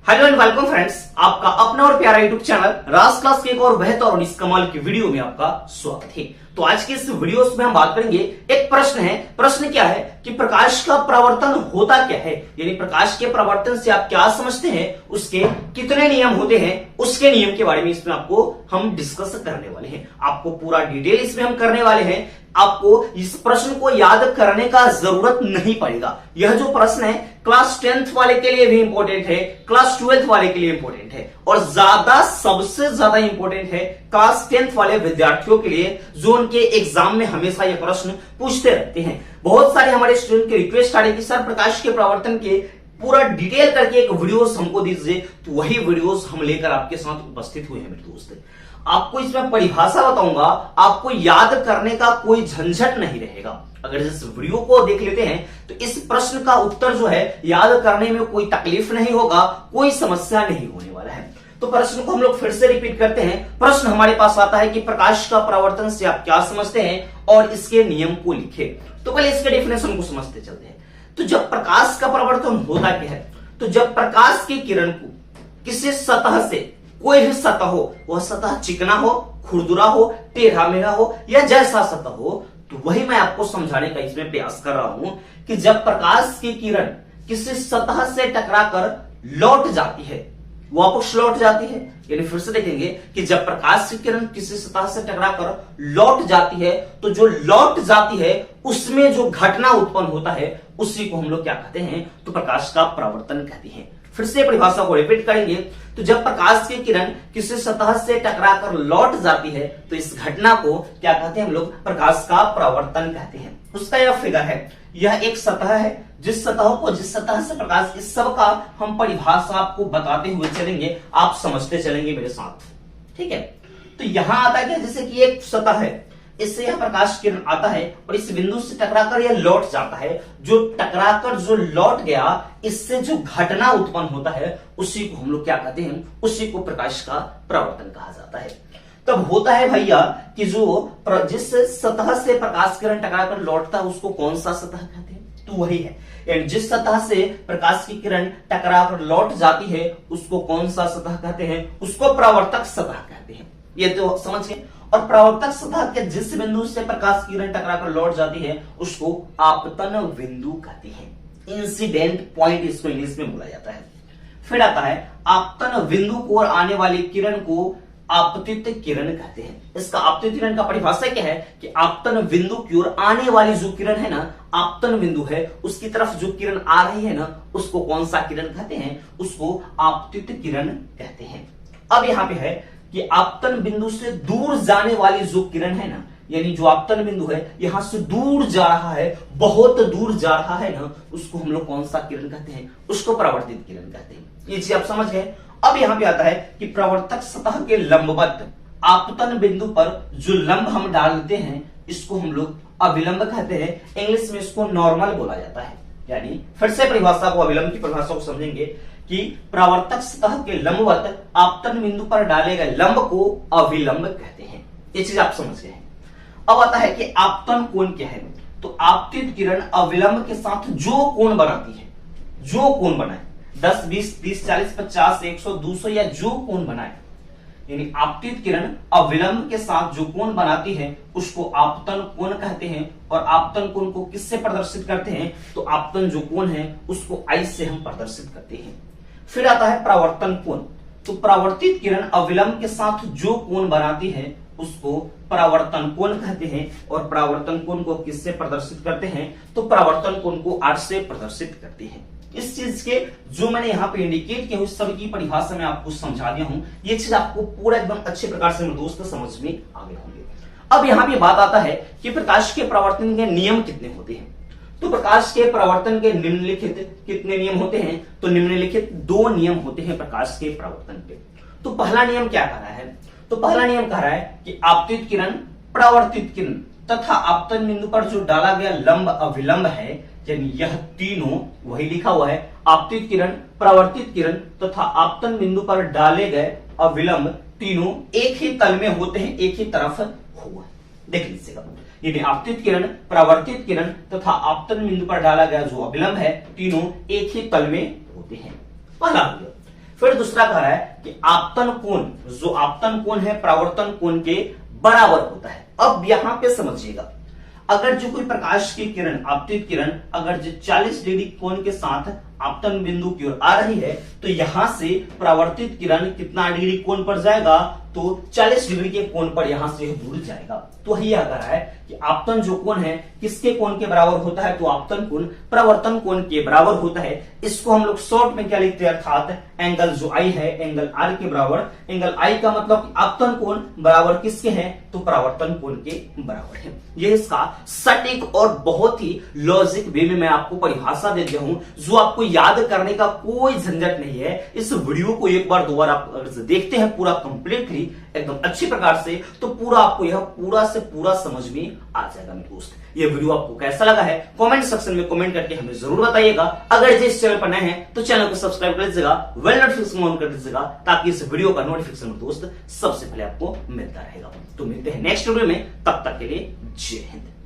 Hello and welcome friends, आपका अपना और प्यारा यूट्यूब चैनल राज क्लास के एक और बेहतर और इस कमाल की वीडियो में आपका स्वागत है। तो आज की इस वीडियो में हम बात करेंगे, एक प्रश्न है। प्रश्न क्या है कि प्रकाश का परावर्तन होता क्या है, यानी प्रकाश के परावर्तन से आप क्या समझते हैं, उसके कितने नियम होते हैं, उसके नियम के बारे में इसमें आपको हम डिस्कस करने वाले हैं। आपको पूरा डिटेल इसमें हम करने वाले हैं। आपको इस प्रश्न को याद करने का जरूरत नहीं पड़ेगा। यह जो प्रश्न है क्लास 10th वाले के लिए भी इंपॉर्टेंट है, क्लास 12th वाले के लिए इंपॉर्टेंट है और सबसे ज्यादा इंपॉर्टेंट है क्लास 10th वाले विद्यार्थियों के लिए, जो उनके एग्जाम में हमेशा यह प्रश्न पूछते रहते हैं। बहुत सारे हमारे स्टूडेंट की रिक्वेस्ट आ रही है कि सर प्रकाश के परावर्तन के पूरा डिटेल करके एक वीडियोस हमको दीजिए, तो वही वीडियोस हम लेकर आपके साथ उपस्थित हुए हैं मेरे दोस्त। आपको इसमें परिभाषा बताऊंगा, आपको याद करने का कोई झंझट नहीं रहेगा। अगर इस वीडियो को देख लेते हैं तो इस प्रश्न का उत्तर जो है याद करने में कोई तकलीफ नहीं होगा, कोई समस्या नहीं होने वाला है। तो प्रश्न को हम लोग फिर से रिपीट करते हैं। प्रश्न हमारे पास आता है कि प्रकाश का परावर्तन से आप क्या समझते हैं और इसके नियम को लिखे। तो पहले इसके डेफिनेशन को समझते चलते हैं। तो जब प्रकाश का परावर्तन होता क्या है, तो जब प्रकाश की किरण को किसी सतह से, कोई भी सतह हो, वह सतह चिकना हो, खुरदुरा हो, टेढ़ा मेढ़ा हो या जैसा सतह हो, तो वही मैं आपको समझाने का इसमें प्रयास कर रहा हूं कि जब प्रकाश की किरण किसी सतह से टकराकर लौट जाती है, वापस लौट जाती है, यानी फिर से देखेंगे कि जब प्रकाश की किरण किसी सतह से टकराकर लौट जाती है, तो जो लौट जाती है उसमें जो घटना उत्पन्न होता है उसी को हम लोग क्या कहते हैं, तो प्रकाश का परावर्तन कहते हैं। फिर से परिभाषा को रिपीट करेंगे। तो जब प्रकाश की किरण किसी सतह से टकराकर लौट जाती है तो इस घटना को क्या कहते हैं हम लोग, प्रकाश का परावर्तन कहते हैं। उसका यह फिगर है, यह एक सतह है, जिस सतह से प्रकाश, इस सब का हम परिभाषा आपको बताते हुए चलेंगे, आप समझते चलेंगे मेरे साथ, ठीक है। तो यहां आता है जैसे कि एक सतह है, इससे यह प्रकाश किरण आता है और इस बिंदु से टकराकर यह लौट जाता है। जो टकराकर जो लौट गया, इससे जो घटना उत्पन्न होता है उसी को हम लोग क्या कहते हैं, उसी को प्रकाश का परावर्तन कहा जाता है। तब होता है भैया कि जो जिस सतह से प्रकाश किरण टकराकर लौटता है उसको कौन सा सतह कहते हैं, तो वही है। जिस सतह से प्रकाश की किरण टकराकर लौट जाती है उसको कौन सा सतह कहते हैं, उसको परावर्तक सतह कहते हैं। ये तो समझिए। और परावर्तक सतह के जिस बिंदु से प्रकाश की किरण टकराकर लौट जाती है उसको आपतन बिंदु कहते हैं। इंसिडेंट पॉइंट इसको इंग्लिश में बोला जाता है। फिर आता है आपतन बिंदु को आने वाली किरण को आपतित किरण कहते हैं। इसका आपतित किरण का परिभाषा क्या है कि आपतन बिंदु की ओर आने वाली जो किरण है ना, आपतन बिंदु है, उसकी तरफ जो किरण आ रही है ना, उसको कौन सा किरण कहते हैं, उसको आपतित किरण कहते हैं। अब यहां पे है कि आपतन बिंदु से दूर जाने वाली जो किरण है ना, यानी जो आपतन बिंदु है यहां से दूर जा रहा है, बहुत दूर जा रहा है ना, उसको हम लोग कौन सा किरण कहते हैं, उसको परावर्तित किरण कहते हैं। ये चीज आप समझ गए। अब यहां पे आता है कि प्रवर्तक सतह के लंबवत आपतन बिंदु पर जो लंब हम डालते हैं इसको हम लोग अविलंब कहते हैं। इंग्लिश में इसको नॉर्मल बोला जाता है। यानी फिर से परिभाषा को, अविलंब की परिभाषा को समझेंगे कि परावर्तक सतह के लंबवत आपतन बिंदु पर डाले गए लंब को अविलंब कहते हैं। ये चीज आप समझ गए हैं। अब आता है कि आपतन कोण क्या है। तो आपतित किरण अविलंब के साथ जो कोण बनाती है, जो कोण बनाए 10, 20, 30, 40, 50, 100, 200 या जो कोण बनाए, यानी आपतित किरण अविलंब के साथ जो कोण बनाती है उसको आपतन कोण कहते हैं। और आपतन कोण को किससे प्रदर्शित करते हैं, तो आपतन जो कोण है उसको आई से हम प्रदर्शित करते हैं। फिर आता है परावर्तन कोण। तो परावर्तित किरण अविलंब के साथ जो कोण बनाती है उसको परावर्तन कोण कहते हैं। और परावर्तन कोण को किससे प्रदर्शित करते हैं, तो परावर्तन कोण को आर से प्रदर्शित करते हैं। इस चीज के जो मैंने यहाँ पे इंडिकेट किया उस सभी की परिभाषा में आपको समझा दिया हूं। ये चीज आपको पूरा एकदम अच्छे प्रकार से मेरे दोस्त समझ में आ गए होंगे। अब यहाँ पे बात आता है कि प्रकाश के परावर्तन के नियम कितने होते हैं। तो प्रकाश के परावर्तन के निम्नलिखित कितने नियम होते हैं, तो निम्नलिखित 2 नियम होते हैं प्रकाश के परावर्तन के। तो पहला नियम क्या कह रहा है, तो पहला नियम कह रहा है कि आपतित किरण, परावर्तित किरण तथा आपतन बिंदु पर जो डाला गया लंब अविलंब है, यानी यह तीनों वही लिखा हुआ है, आपतित किरण, परावर्तित किरण तथा आपतन बिंदु पर डाले गए अविलंब तीनों एक ही तल में होते हैं, एक ही तरफ हुआ। देख लीजिएगा, यानी आपतित किरण, परावर्तित किरण तथा आपतन बिंदु पर डाला गया जो अविलंब है, तीनों एक ही तल में होते हैं। पहला फिर दूसरा कह रहा है कि आपतन कोण, जो आपतन कोण है परावर्तन कोण के बराबर होता है। अब यहां पे समझिएगा, अगर जो कोई प्रकाश की किरण, आपतित किरण अगर जो 40 डिग्री कोण के साथ आपतन बिंदु की ओर आ रही है, तो यहां से परावर्तित किरण कितना डिग्री कोण पर जाएगा, तो 40 डिग्री के कोण पर यहां से दूर जाएगा। तो यह कह रहा है कि आपतन जो कोण है किसके कोण के बराबर होता है, तो आपतन कोण परावर्तन कोण के बराबर होता है। इसको हम लोग शॉर्ट में क्या लिखते हैं, अर्थात एंगल जो आई है एंगल आर के बराबर। एंगल आई का मतलब आपतन कोण बराबर किसके हैं, तो परावर्तन कोण के बराबर है। यह इसका सटीक और बहुत ही लॉजिक वे में मैं आपको परिभाषा दे दिया हूं, जो आपको याद करने का कोई झंझट नहीं है। इस वीडियो को एक बार दोबारा आप अगर देखते हैं पूरा कंप्लीटली एकदम अच्छी प्रकार से, तो पूरा आपको यह पूरा से पूरा समझ में आ जाएगा मेरे दोस्त। यह वीडियो आपको कैसा लगा है कमेंट सेक्शन में कमेंट करके हमें जरूर बताइएगा। अगर जिस चैनल पर नए हैं तो चैनल को सब्सक्राइब कर दीजिएगा, बेल नोटिफिकेशन ऑन कर दीजिएगा, ताकि इस वीडियो का नोटिफिकेशन दोस्त सबसे पहले आपको मिलता रहेगा। तो मिलते हैं नेक्स्ट वीडियो में, तब तक के लिए जय हिंद।